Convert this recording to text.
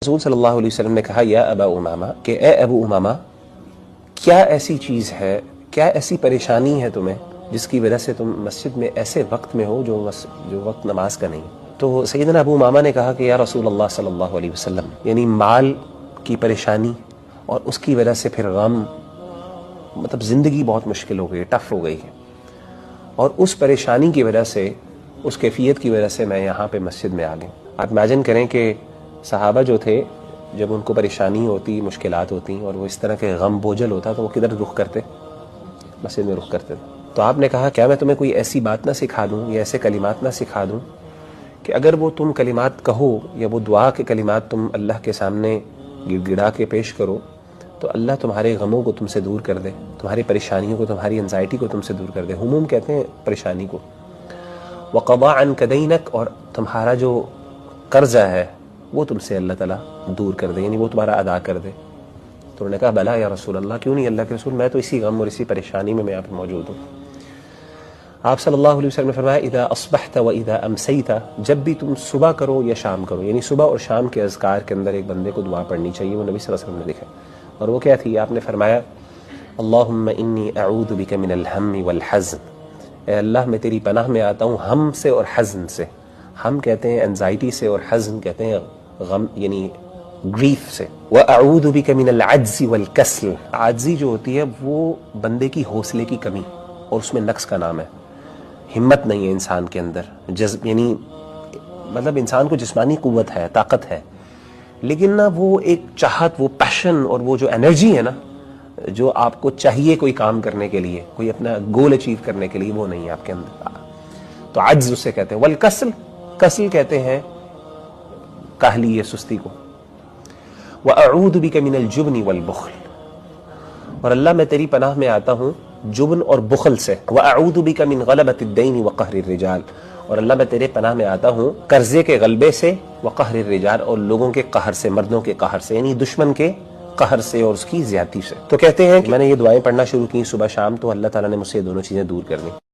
رسول صلی اللہ علیہ وسلم نے کہا یا ابا امامہ کہ اے ابو امامہ، کیا ایسی چیز ہے، کیا ایسی پریشانی ہے تمہیں جس کی وجہ سے تم مسجد میں ایسے وقت میں ہو جو وقت نماز کا نہیں؟ تو سیدنا ابو امامہ نے کہا کہ یا رسول اللہ صلی اللہ علیہ وسلم، یعنی مال کی پریشانی اور اس کی وجہ سے پھر غم، مطلب زندگی بہت مشکل ہو گئی، ٹف ہو گئی ہے، اور اس پریشانی کی وجہ سے، اس کیفیت کی وجہ سے میں یہاں پہ مسجد میں آ گیا۔ آپ امیجن کریں کہ صحابہ جو تھے، جب ان کو پریشانی ہوتی، مشکلات ہوتی اور وہ اس طرح کے غم بوجھل ہوتا تو وہ کدھر رخ کرتے؟ مسجد میں رخ کرتے۔ تو آپ نے کہا کیا میں تمہیں کوئی ایسی بات نہ سکھا دوں یا ایسے کلمات نہ سکھا دوں کہ اگر وہ تم کلمات کہو یا وہ دعا کے کلمات تم اللہ کے سامنے گڑ گڑا کے پیش کرو تو اللہ تمہارے غموں کو تم سے دور کر دے، تمہاری پریشانیوں کو، تمہاری انزائٹی کو تم سے دور کر دے۔ ہموم کہتے ہیں پریشانی کو۔ وقضا عنک دینک، اور تمہارا جو قرضہ ہے وہ تم سے اللہ تعالیٰ دور کر دے، یعنی وہ تمہارا ادا کر دے۔ تو انہوں نے کہا بلا یا رسول اللہ، کیوں نہیں اللہ کے رسول، میں تو اسی غم اور اسی پریشانی میں یہاں پہ موجود ہوں۔ آپ صلی اللہ علیہ وسلم نے فرمایا اذا اصبحت و اذا امسیت، جب بھی تم صبح کرو یا شام کرو، یعنی صبح اور شام کے اذکار کے اندر ایک بندے کو دعا پڑھنی چاہیے، وہ نبی صلی اللہ علیہ وسلم نے لکھا۔ اور وہ کیا تھی؟ آپ نے فرمایا اللہم انی اعوذ بک من الہم والحزن، اے اللہ میں تیری پناہ میں آتا ہوں ہم سے اور حزن سے۔ ہم کہتے ہیں انزائٹی سے، اور حزن کہتے ہیں غم یعنی گریف سے۔ وَأَعُوذُ بِكَ مِنَ الْعَجْزِ وَالْكَسْلِ، عاجزی جو ہوتی ہے وہ بندے کی حوصلے کی کمی اور اس میں نقص کا نام ہے۔ ہمت نہیں ہے انسان کے اندر، جذب یعنی مطلب انسان کو جسمانی قوت ہے، طاقت ہے، لیکن نا وہ ایک چاہت، وہ پیشن اور وہ جو انرجی ہے نا جو آپ کو چاہیے کوئی کام کرنے کے لیے، کوئی اپنا گول اچیو کرنے کے لیے، وہ نہیں ہے آپ کے اندر۔ تو عجز اسے کہتے ہیں۔ والکسل، کسل کہتے ہیں کاہلی یا سستی کو۔ وَأَعُوذُ بِكَ مِنَ الْجُبْنِ وَالْبُخْلِ، اور اللہ میں تیری پناہ میں آتا ہوں جبن اور بخل سے۔ وَأَعُوذُ بِكَ مِنْ غَلَبَةِ الدَّيْنِ وَقَهْرِ الرِّجَالِ، اور اللہ میں تیرے پناہ میں آتا ہوں قرضے کے غلبے سے، وقہر الرجال، اور لوگوں کے قہر سے، مردوں کے قہر سے، یعنی دشمن کے قہر سے اور اس کی زیادتی سے۔ تو کہتے ہیں کہ میں نے یہ دعائیں پڑھنا شروع کی صبح شام، تو اللہ تعالیٰ نے مجھ سے یہ دونوں چیزیں دور کر دیں۔